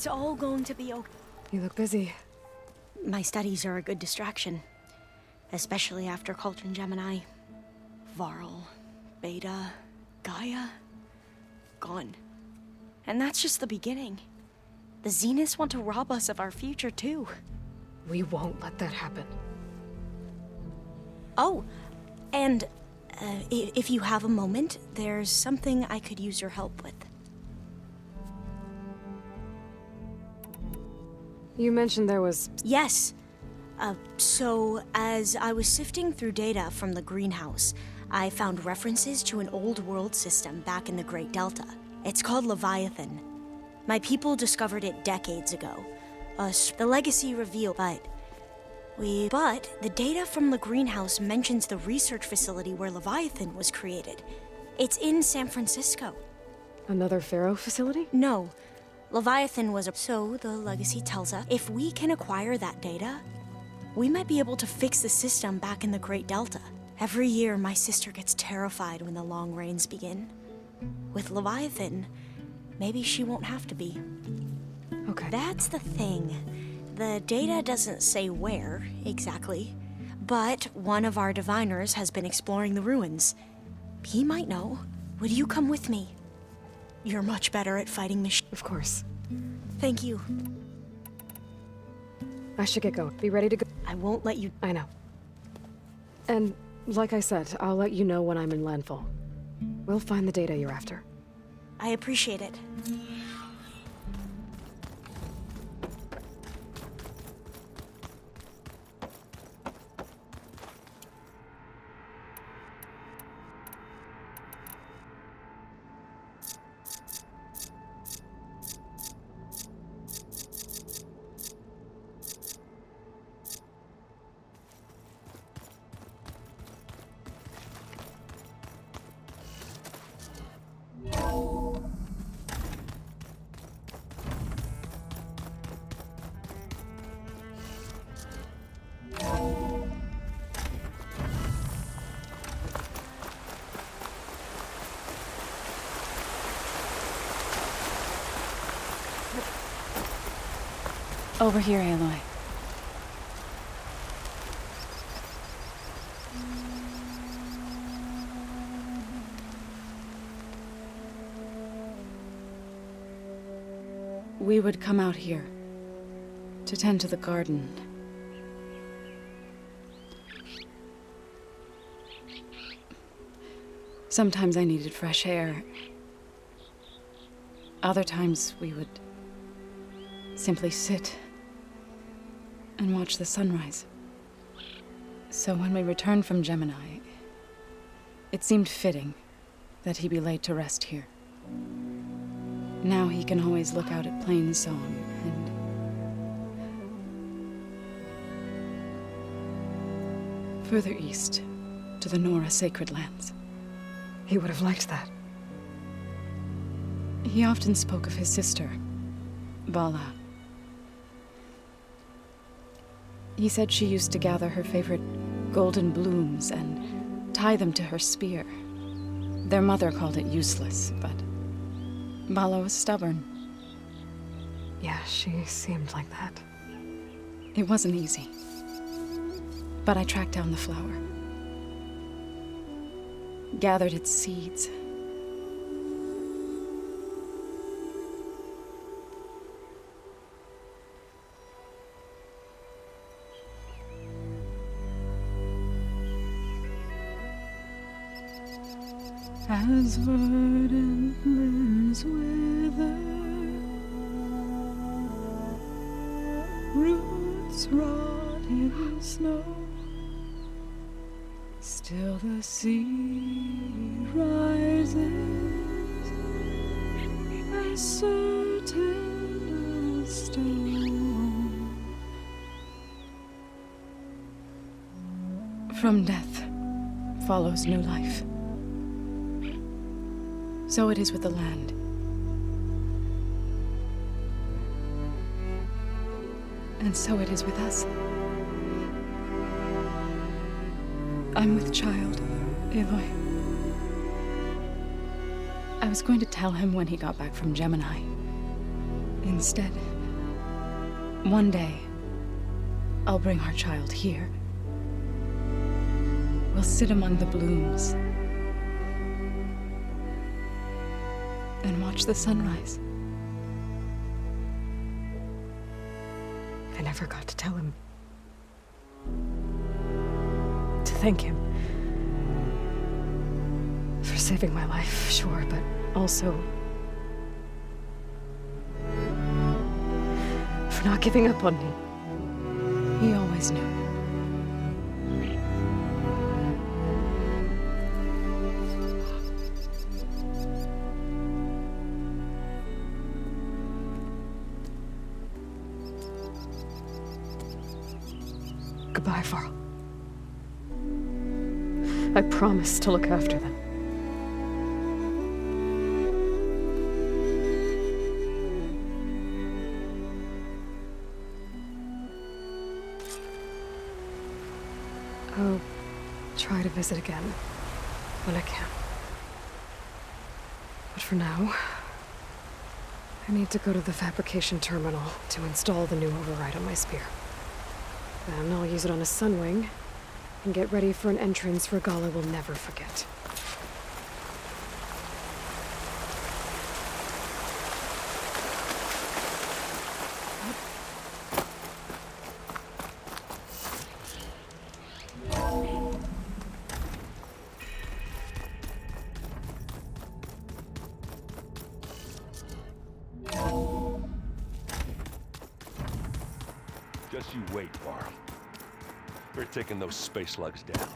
It's all going to be okay. You look busy. My studies are a good distraction. Especially after Cauldron Gemini. Varl, Beta, Gaia. Gone. And that's just the beginning. The Zeniths want to rob us of our future, too. We won't let that happen. Oh, and if you have a moment, there's something I could use your help with. You mentioned there was... Yes. So, as I was sifting through data from the greenhouse, I found references to an old world system back in the Great Delta. It's called Leviathan. My people discovered it decades ago. The legacy revealed, but the data from the greenhouse mentions the research facility where Leviathan was created. It's in San Francisco. Another Pharaoh facility? No. Leviathan was so the legacy tells us if we can acquire that data, we might be able to fix the system back in the Great Delta. Every year, my sister gets terrified when the long rains begin. With Leviathan, maybe she won't have to be. Okay. That's the thing. The data doesn't say where, exactly. But one of our diviners has been exploring the ruins. He might know. Would you come with me? You're much better at fighting machines. Of course. Thank you. I should get going. Be ready to go. I won't let you... I know. And, like I said, I'll let you know when I'm in landfall. We'll find the data you're after. I appreciate it. Over here, Aloy. We would come out here to tend to the garden. Sometimes I needed fresh air. Other times we would simply sit and watch the sunrise. So when we returned from Gemini, it seemed fitting that he be laid to rest here. Now he can always look out at Plainsong and further east to the Nora Sacred Lands. He would have liked that. He often spoke of his sister, Vala. He said she used to gather her favorite golden blooms and tie them to her spear. Their mother called it useless, but Vala was stubborn. Yeah, she seemed like that. It wasn't easy. But I tracked down the flower. Gathered its seeds. As verdant limbs wither, roots rot in snow, still the sea rises, as certain as stone. From death follows new life. So it is with the land. And so it is with us. I'm with child, Aloy. I was going to tell him when he got back from Gemini. Instead, One day, I'll bring our child here. We'll sit among the blooms and watch the sunrise. I never got to tell him. To thank him. For saving my life, sure, but also for not giving up on me. He always knew. Goodbye, Varl. I promise to look after them. I'll try to visit again when I can. But for now, I need to go to the fabrication terminal to install the new override on my spear. Then I'll use it on a Sunwing and get ready for an entrance Regalla will never forget. Just you wait, Varl. We're taking those space slugs down.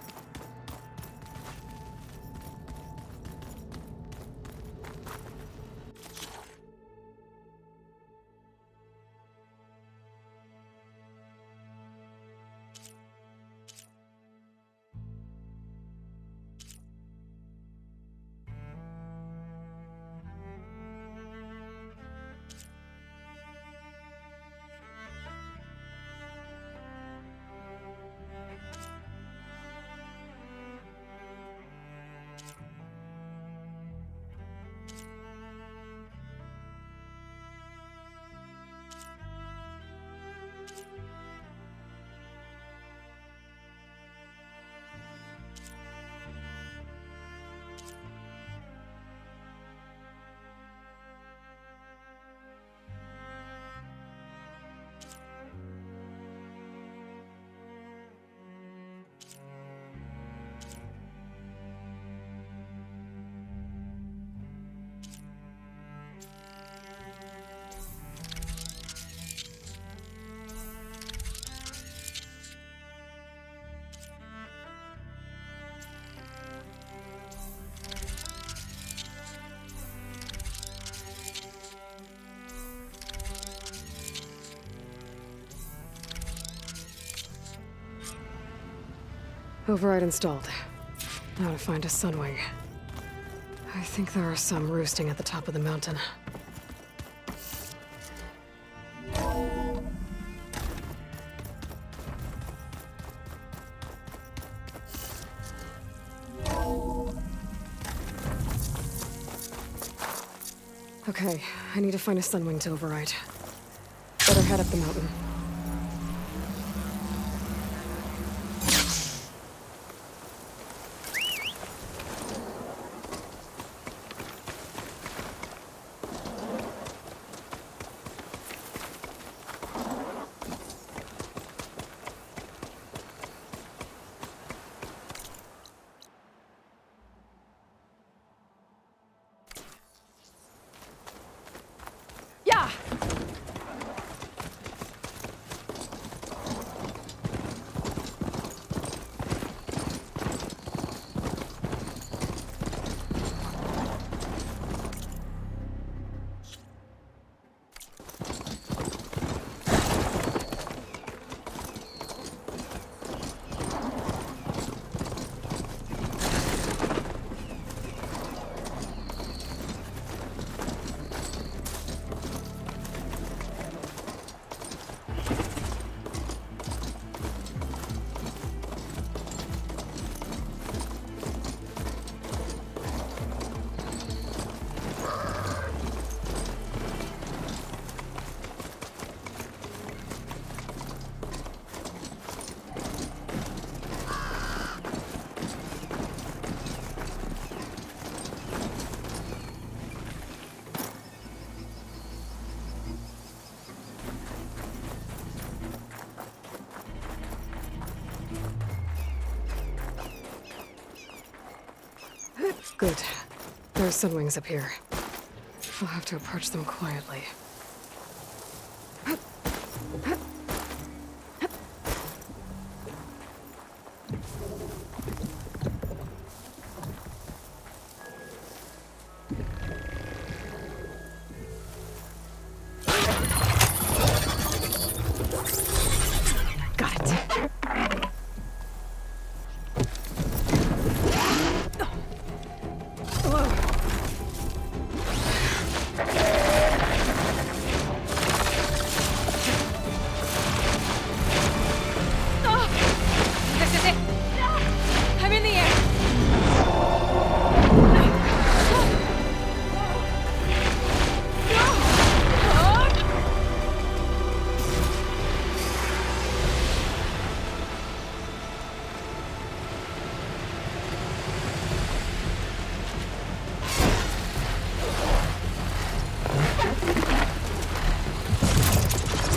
Override installed. Now to find a Sunwing. I think there are some roosting at the top of the mountain. Okay, I need to find a Sunwing to override. Better head up the mountain. Good. There are sunwings up here. I'll have to approach them quietly. Got it. This is it! I'm in the air!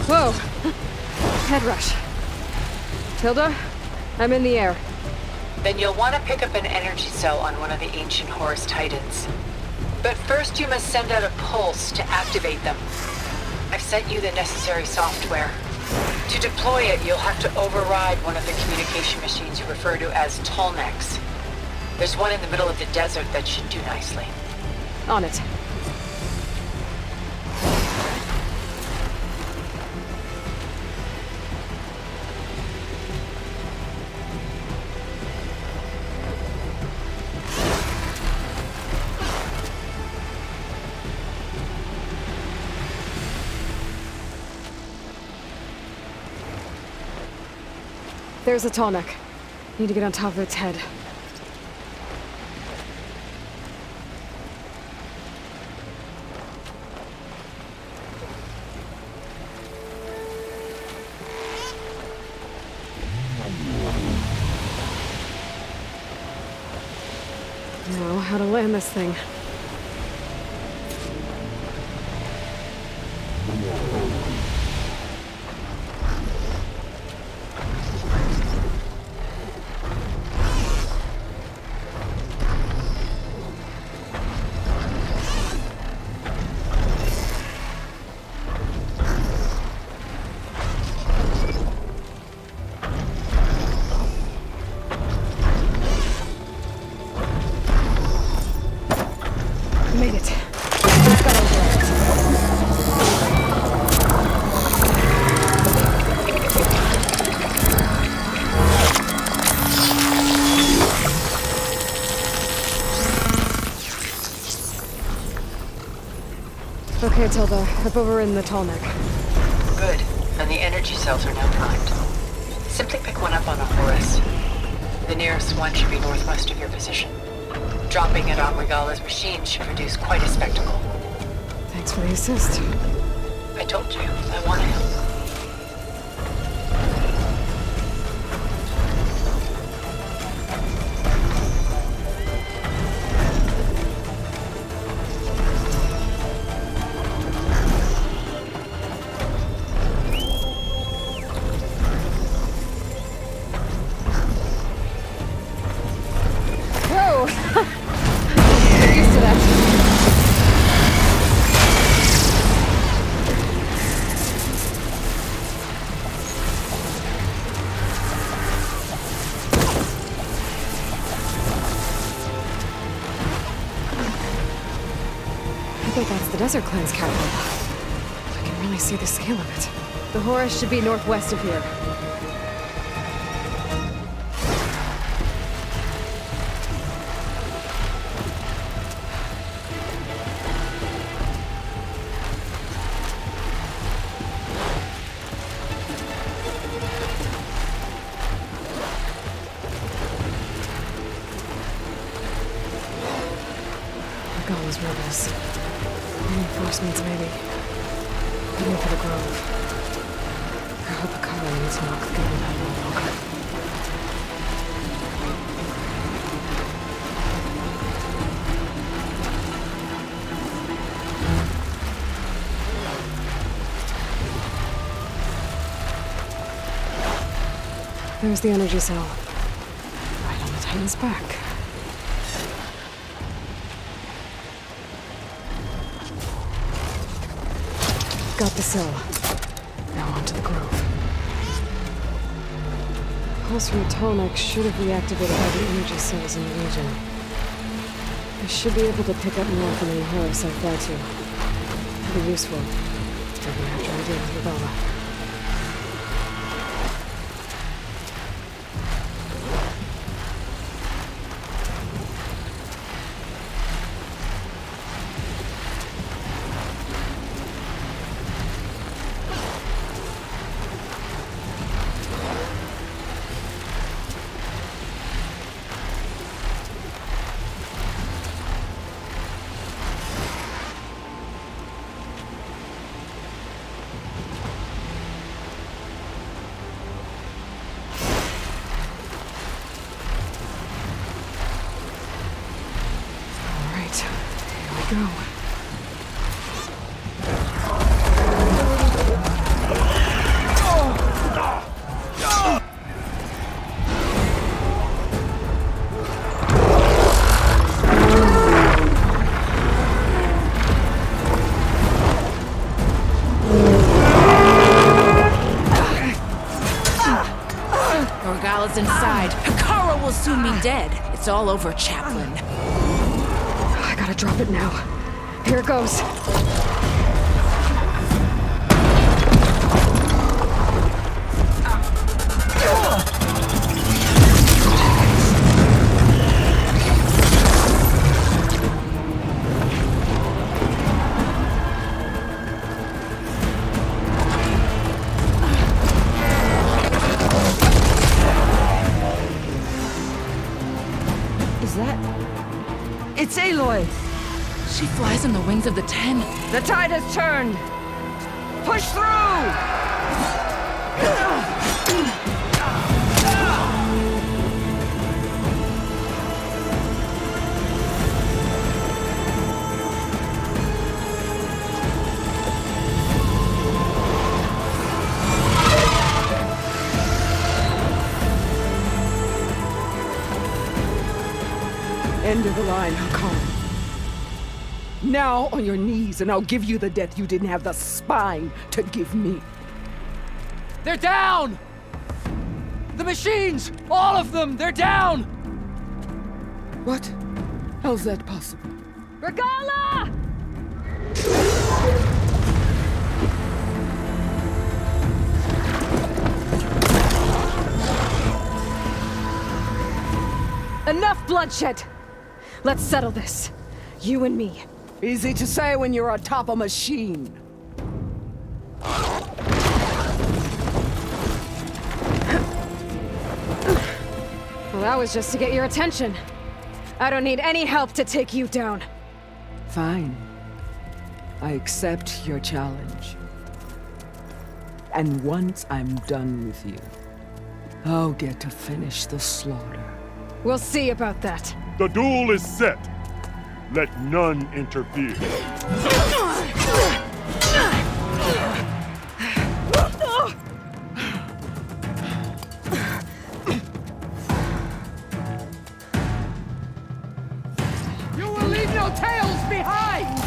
Whoa! Head rush. Tilda, I'm in the air. Then you'll want to pick up an energy cell on one of the ancient Horus Titans. But first you must send out a pulse to activate them. I've sent you the necessary software. To deploy it, you'll have to override one of the communication machines you refer to as Tallnecks. There's one in the middle of the desert that should do nicely. On it. There's a Tallneck. Need to get on top of its head. Know how to land this thing. Made it. Just got over it. Okay, Tilda. Up over in the Tallneck. Good. And the energy cells are now primed. Simply pick one up on a Horus. The nearest one should be northwest of your position. Dropping it on Regala's machine should produce quite a spectacle. Thanks for the assist. I told you, I want to help. Whoa! Get used to that. I bet that's the Desert Clan's capital. I can really see the scale of it. The Horus should be northwest of here. Regala's rebels. Reinforcements, maybe. Heading for the grove. I hope Akara needs knock getting that one. There's the energy cell. Right on the Titan's back. Got the cell. Now on to the grove. Pulse from Atomic should have reactivated all the energy cells in the region. I should be able to pick up more from any Horus I fly to. It'll be useful, even after I deal with Ravala. Go. Norgala's inside. Hekara will soon be dead. It's all over, Chaplain. I gotta drop it now. Here it goes. Is that... It's Aloy! She flies on the wings of the Ten. The tide has turned! Push through! End of the line, Hakan. Now on your knees, and I'll give you the death you didn't have the spine to give me. They're down! The machines! All of them! They're down! What? How's that possible? Regala! Enough bloodshed! Let's settle this. You and me. Easy to say when you're atop a machine. Well, that was just to get your attention. I don't need any help to take you down. Fine. I accept your challenge. And once I'm done with you, I'll get to finish the slaughter. We'll see about that. The duel is set. Let none interfere. You will leave no tails behind!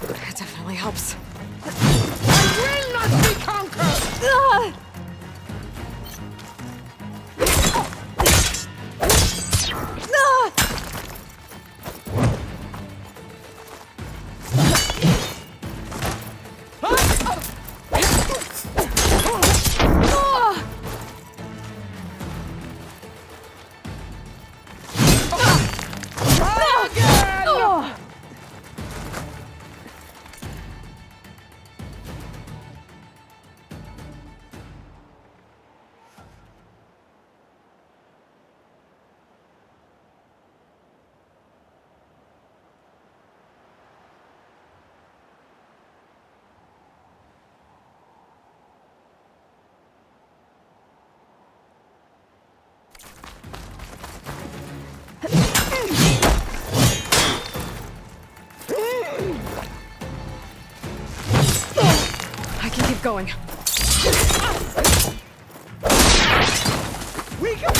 That definitely helps. I will not be conquered! Keep going. We can...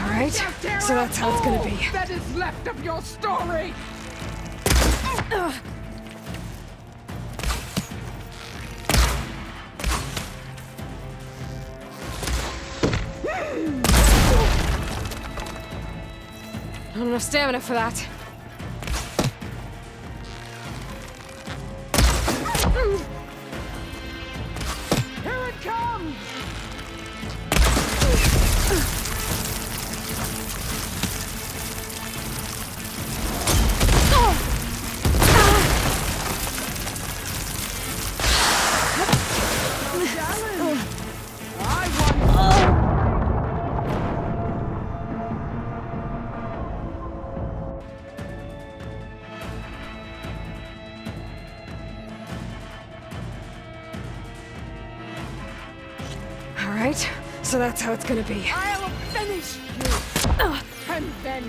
Alright, so that's how it's gonna be. That is left of your story! Not enough stamina for that. Here it comes! Alright, so that's how it's gonna be. I'll finish you! And then...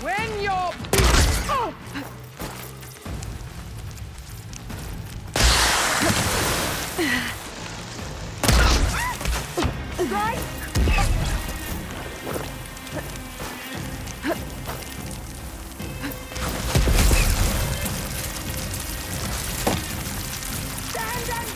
When you're... Oh! Right? Stand and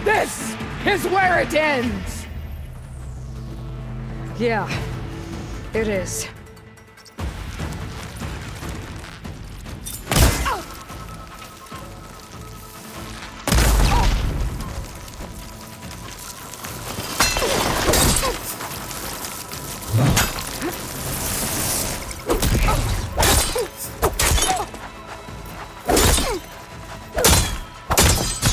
This is where it ends! Yeah, it is.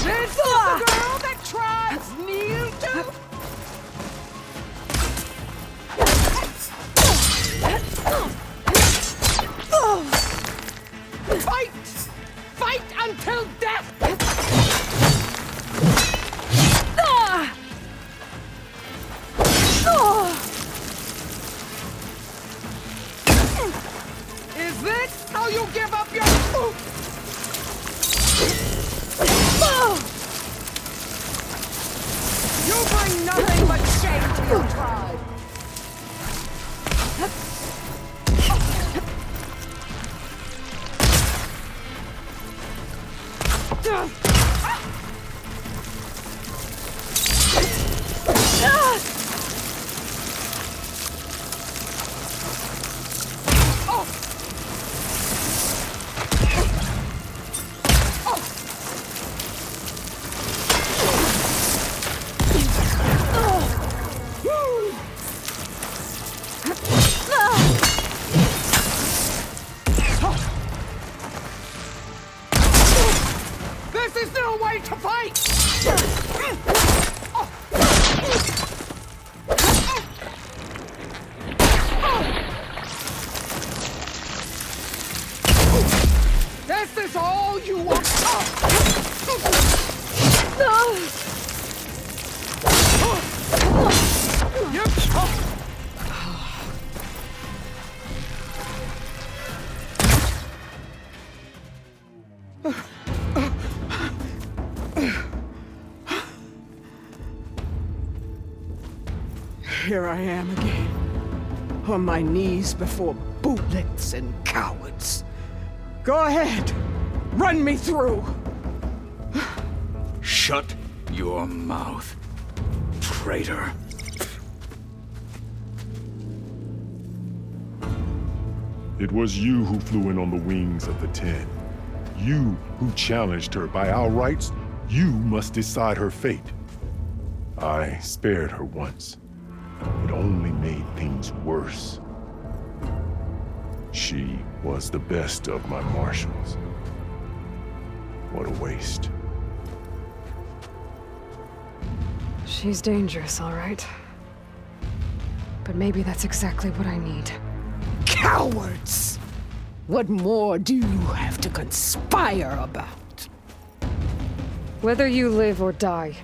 This is the girl that tribes kneel to? Fight! Fight until death! Is this how you give up your... You bring nothing but shame to your tribe! Here I am again, on my knees before bootlets and cowards. Go ahead, run me through. Shut your mouth, traitor. It was you who flew in on the wings of the Ten. You who challenged her. By our rights, you must decide her fate. I spared her once. It only made things worse. She was the best of my marshals. What a waste. She's dangerous, all right. But maybe that's exactly what I need. Cowards! What more do you have to conspire about? Whether you live or die.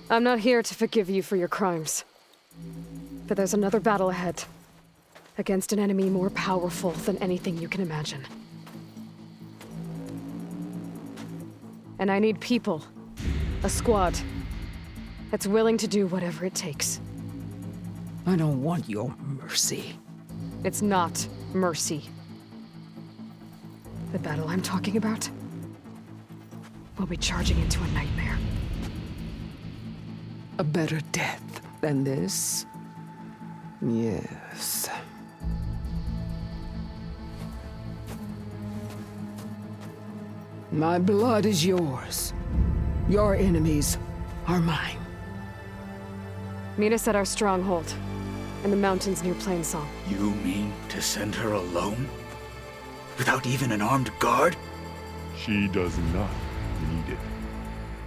I'm not here to forgive you for your crimes. But there's another battle ahead. Against an enemy more powerful than anything you can imagine. And I need people. A squad. That's willing to do whatever it takes. I don't want your mercy. It's not mercy. The battle I'm talking about will be charging into a nightmare. A better death than this? Yes. My blood is yours. Your enemies are mine. Meet us at our stronghold, in the mountains near Plainsong. You mean to send her alone? Without even an armed guard? She does not need it.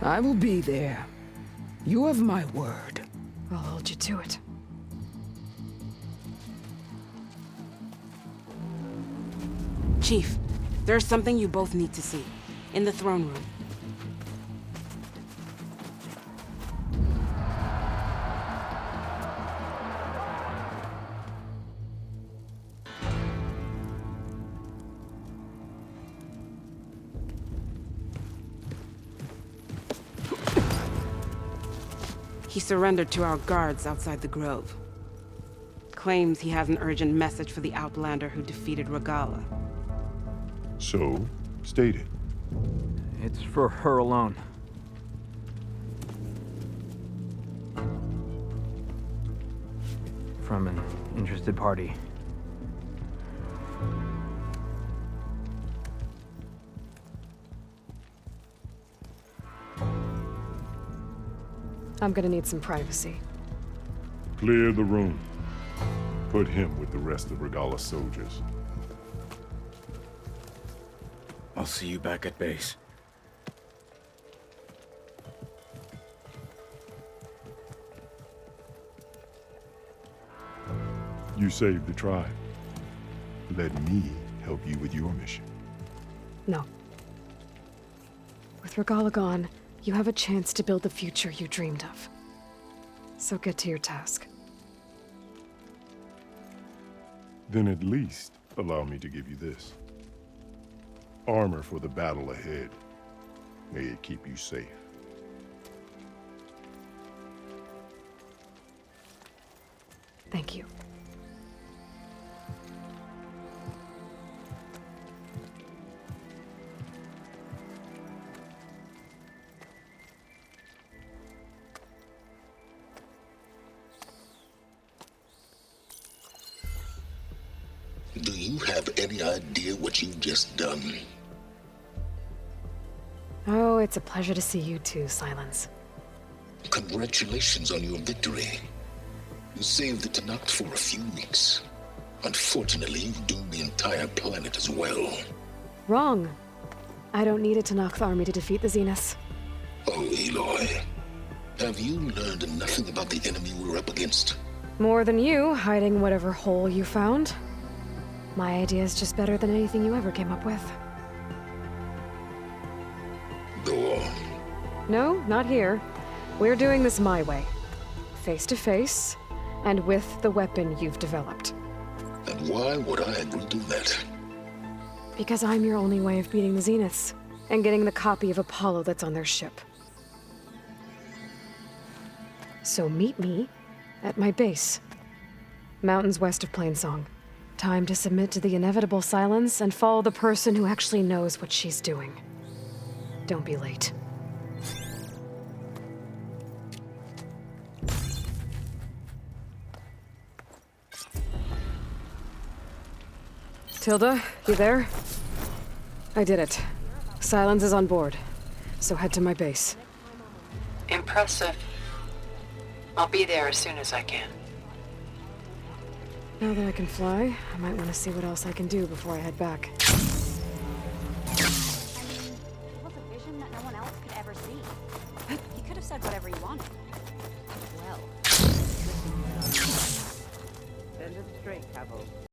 I will be there. You have my word. I'll hold you to it. Chief, there's something you both need to see. In the throne room. He surrendered to our guards outside the grove. Claims he has an urgent message for the Outlander who defeated Regalla. So, state it. It's for her alone. From an interested party. I'm gonna need some privacy. Clear the room. Put him with the rest of Regala's soldiers. I'll see you back at base. You saved the tribe. Let me help you with your mission. No. With Regala gone, you have a chance to build the future you dreamed of. So get to your task. Then at least allow me to give you this. Armor for the battle ahead. May it keep you safe. Thank you. Do you have any idea what you've just done? Oh, it's a pleasure to see you too, Silence. Congratulations on your victory. You saved the Tenakth for a few weeks. Unfortunately, you've doomed the entire planet as well. Wrong. I don't need a Tenakth army to defeat the Zeniths. Oh, Aloy. Have you learned nothing about the enemy we're up against? More than you, hiding whatever hole you found. My idea is just better than anything you ever came up with. Go on. No, not here. We're doing this my way. Face to face, and with the weapon you've developed. And why would I agree to that? Because I'm your only way of beating the Zeniths, and getting the copy of Apollo that's on their ship. So meet me at my base. Mountains west of Plainsong. Time to submit to the inevitable silence and follow the person who actually knows what she's doing. Don't be late. Tilda, you there? I did it. Silence is on board, so head to my base. Impressive. I'll be there as soon as I can. Now that I can fly, I might want to see what else I can do before I head back. It was a vision that no one else could ever see. You could have said whatever you wanted. Well. Send it straight, Cabo.